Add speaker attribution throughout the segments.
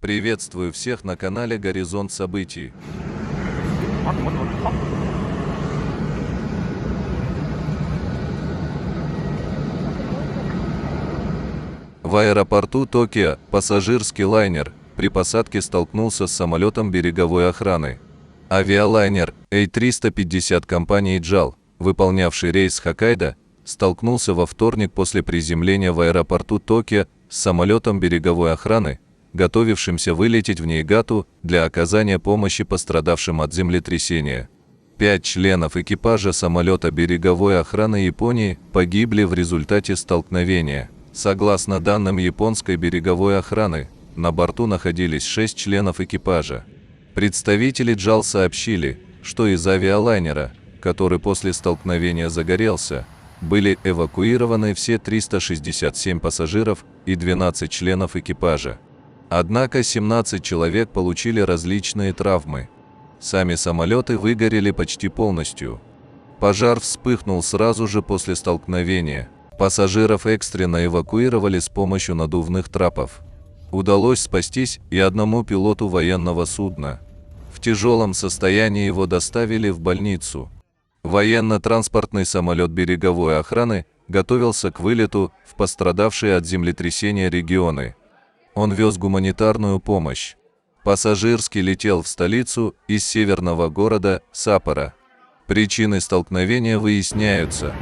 Speaker 1: Приветствую всех на канале Горизонт Событий. В аэропорту Токио пассажирский лайнер при посадке столкнулся с самолетом береговой охраны. Авиалайнер A350 компании JAL, выполнявший рейс Хоккайдо, столкнулся во вторник после приземления в аэропорту Токио с самолетом береговой охраны, готовившимся вылететь в Ниигату для оказания помощи пострадавшим от землетрясения. 5 членов экипажа самолета береговой охраны Японии погибли в результате столкновения. Согласно данным японской береговой охраны, на борту находились 6 членов экипажа. Представители JAL сообщили, что из авиалайнера, который после столкновения загорелся, были эвакуированы все 367 пассажиров и 12 членов экипажа. Однако 17 человек получили различные травмы. Сами самолеты выгорели почти полностью. Пожар вспыхнул сразу же после столкновения. Пассажиров экстренно эвакуировали с помощью надувных трапов. Удалось спастись и одному пилоту военного судна. В тяжелом состоянии его доставили в больницу. Военно-транспортный самолет береговой охраны готовился к вылету в пострадавшие от землетрясения регионы. Он вез гуманитарную помощь. Пассажирский летел в столицу из северного города Саппоро. Причины столкновения выясняются.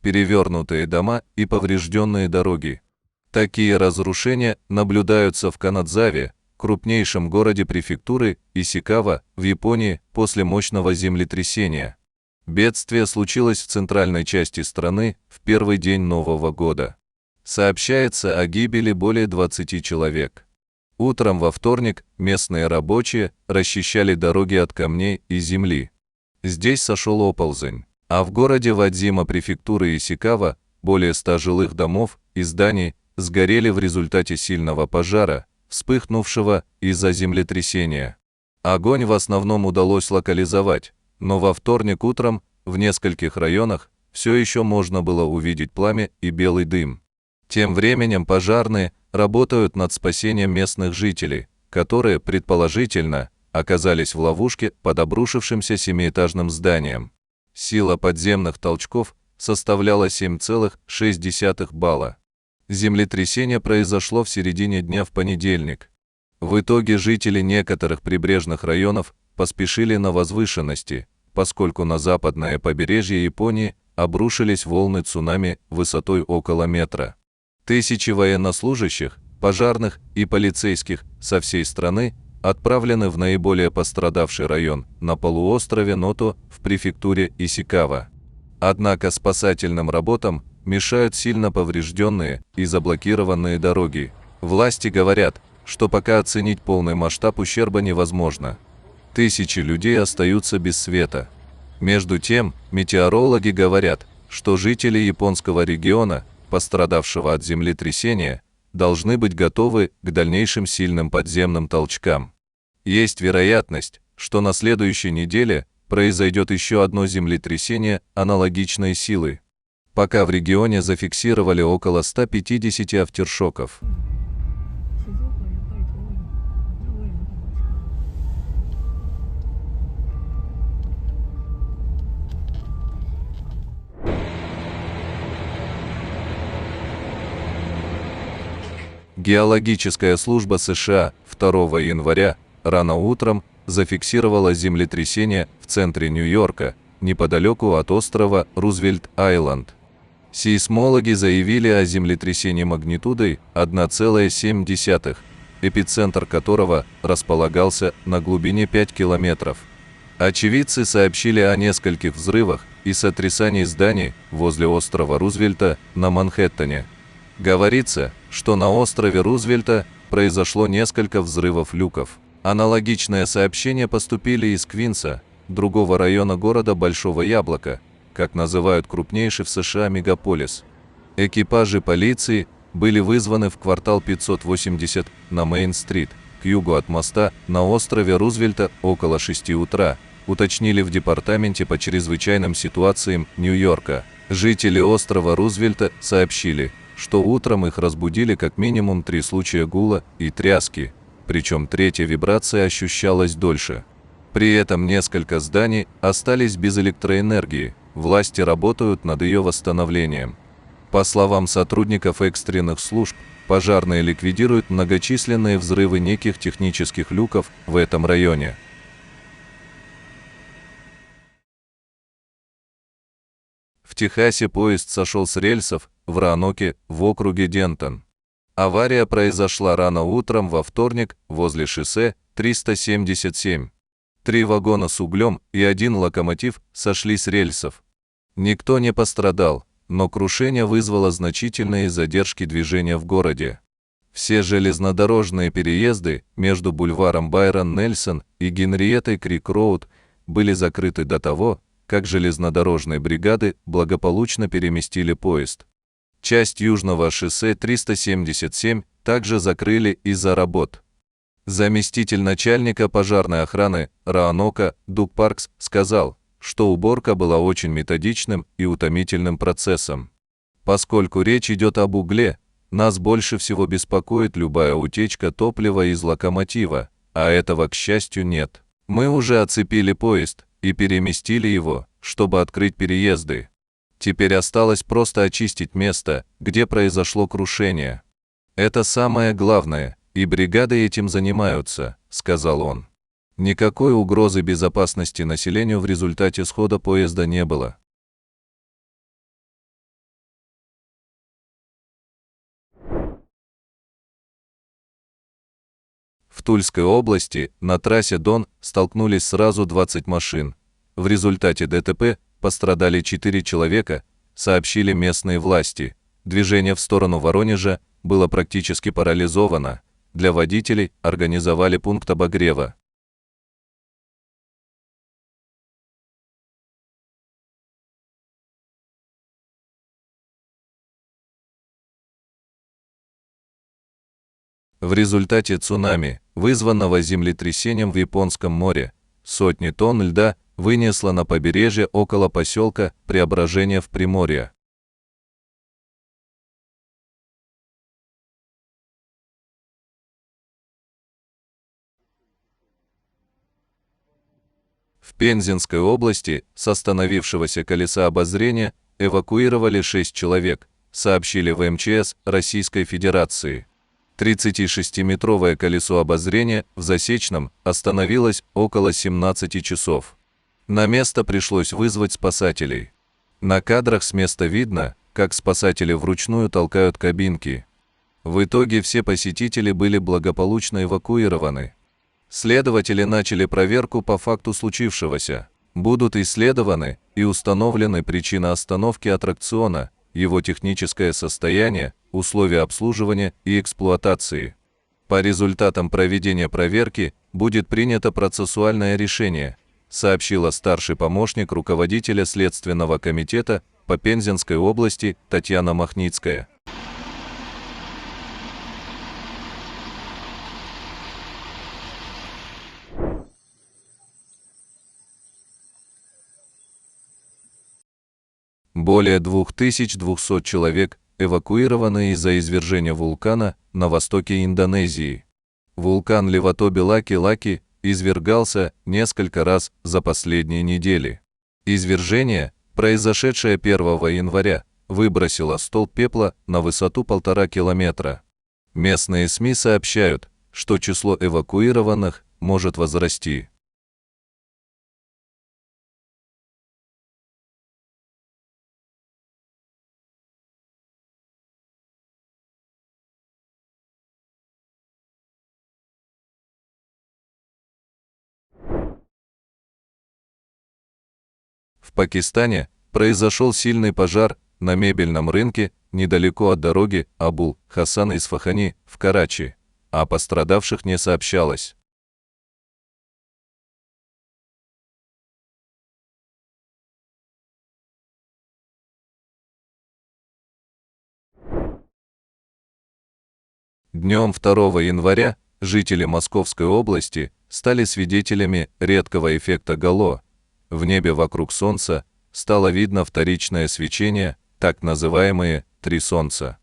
Speaker 1: Перевернутые дома и поврежденные дороги. Такие разрушения наблюдаются в Канадзаве, крупнейшем городе префектуры Исикава в Японии после мощного землетрясения. Бедствие случилось в центральной части страны в первый день Нового года. Сообщается о гибели более 20 человек. Утром во вторник местные рабочие расчищали дороги от камней и земли. Здесь сошел оползень. А в городе Вадзима префектуры Исикава более 100 жилых домов и зданий сгорели в результате сильного пожара, вспыхнувшего из-за землетрясения. Огонь в основном удалось локализовать, но во вторник утром в нескольких районах все еще можно было увидеть пламя и белый дым. Тем временем пожарные работают над спасением местных жителей, которые, предположительно, оказались в ловушке под обрушившимся 7-этажным зданием. Сила подземных толчков составляла 7,6 балла. Землетрясение произошло в середине дня в понедельник. В итоге жители некоторых прибрежных районов поспешили на возвышенности, поскольку на западное побережье Японии обрушились волны цунами высотой около метра. Тысячи военнослужащих, пожарных и полицейских со всей страны отправлены в наиболее пострадавший район на полуострове Ното в префектуре Исикава. Однако спасательным работам мешают сильно поврежденные и заблокированные дороги. Власти говорят, что пока оценить полный масштаб ущерба невозможно. Тысячи людей остаются без света. Между тем, метеорологи говорят, что жители японского региона, пострадавшего от землетрясения, должны быть готовы к дальнейшим сильным подземным толчкам. Есть вероятность, что на следующей неделе произойдет еще одно землетрясение аналогичной силы. Пока в регионе зафиксировали около 150 афтершоков. Геологическая служба США 2 января рано утром зафиксировала землетрясение в центре Нью-Йорка, неподалеку от острова Рузвельт-Айленд. Сейсмологи заявили о землетрясении магнитудой 1,7, эпицентр которого располагался на глубине 5 километров. Очевидцы сообщили о нескольких взрывах и сотрясании зданий возле острова Рузвельта на Манхэттене. Говорится, что на острове Рузвельта произошло несколько взрывов люков. Аналогичные сообщения поступили из Квинса, другого района города Большого Яблока, как называют крупнейший в США мегаполис. Экипажи полиции были вызваны в квартал 580 на Мейн-стрит, к югу от моста на острове Рузвельта около 6 утра, уточнили в Департаменте по чрезвычайным ситуациям Нью-Йорка. Жители острова Рузвельта сообщили, что утром их разбудили как минимум 3 случая гула и тряски, причем третья вибрация ощущалась дольше. При этом несколько зданий остались без электроэнергии, власти работают над ее восстановлением. По словам сотрудников экстренных служб, пожарные ликвидируют многочисленные взрывы неких технических люков в этом районе. В Техасе поезд сошел с рельсов в Роаноке в округе Дентон. Авария произошла рано утром во вторник возле шоссе 377. 3 вагона с углем и 1 локомотив сошли с рельсов. Никто не пострадал, но крушение вызвало значительные задержки движения в городе. Все железнодорожные переезды между бульваром Байрон-Нельсон и Генриеттой Крик-Роуд были закрыты до того, как железнодорожные бригады благополучно переместили поезд. Часть южного шоссе 377 также закрыли из-за работ. Заместитель начальника пожарной охраны Роанока Дуг Паркс сказал, что уборка была очень методичным и утомительным процессом. Поскольку речь идет об угле, нас больше всего беспокоит любая утечка топлива из локомотива, а этого, к счастью, нет. Мы уже оцепили поезд и переместили его, чтобы открыть переезды. Теперь осталось просто очистить место, где произошло крушение. Это самое главное, и бригады этим занимаются, сказал он. Никакой угрозы безопасности населению в результате схода поезда не было. В Тульской области на трассе Дон столкнулись сразу 20 машин. В результате ДТП пострадали 4 человека, сообщили местные власти. Движение в сторону Воронежа было практически парализовано. Для водителей организовали пункт обогрева. В результате цунами, вызванного землетрясением в Японском море, сотни тонн льда вынесло на побережье около поселка Преображение в Приморье. В Пензенской области с остановившегося колеса обозрения эвакуировали 6 человек, сообщили в МЧС Российской Федерации. 36-метровое колесо обозрения в Засечном остановилось около 17 часов. На место пришлось вызвать спасателей. На кадрах с места видно, как спасатели вручную толкают кабинки. В итоге все посетители были благополучно эвакуированы. Следователи начали проверку по факту случившегося. Будут исследованы и установлены причины остановки аттракциона, его техническое состояние, условия обслуживания и эксплуатации. По результатам проведения проверки будет принято процессуальное решение, сообщила старший помощник руководителя Следственного комитета по Пензенской области Татьяна Махницкая. Более 2200 человек эвакуированы из-за извержения вулкана на востоке Индонезии. Вулкан Левато-Белаки-Лаки извергался несколько раз за последние недели. Извержение, произошедшее 1 января, выбросило столб пепла на высоту 1,5 километра. Местные СМИ сообщают, что число эвакуированных может возрасти. В Пакистане произошел сильный пожар на мебельном рынке недалеко от дороги Абул-Хасан-Исфахани в Карачи, а о пострадавших не сообщалось. Днем 2 января жители Московской области стали свидетелями редкого эффекта гало. В небе вокруг Солнца стало видно вторичное свечение, так называемые «три солнца».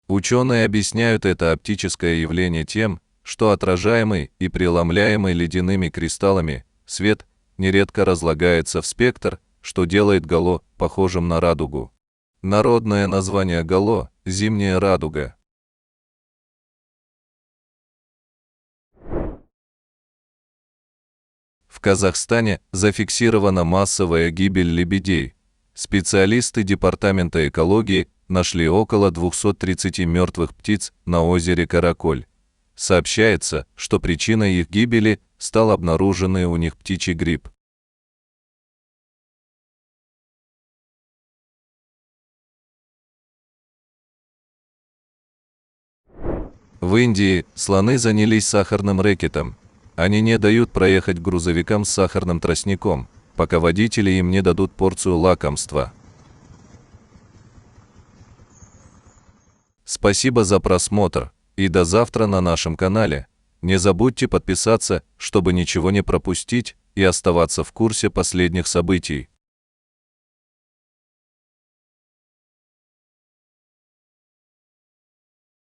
Speaker 1: Ученые объясняют это оптическое явление тем, что отражаемый и преломляемый ледяными кристаллами свет нередко разлагается в спектр, что делает гало похожим на радугу. Народное название гало – зимняя радуга. В Казахстане зафиксирована массовая гибель лебедей. Специалисты Департамента экологии нашли около 230 мертвых птиц на озере Караколь. Сообщается, что причиной их гибели стал обнаруженный у них птичий грипп. В Индии слоны занялись сахарным рэкетом. Они не дают проехать грузовикам с сахарным тростником, пока водители им не дадут порцию лакомства. Спасибо за просмотр, и до завтра на нашем канале. Не забудьте подписаться, чтобы ничего не пропустить и оставаться в курсе последних событий.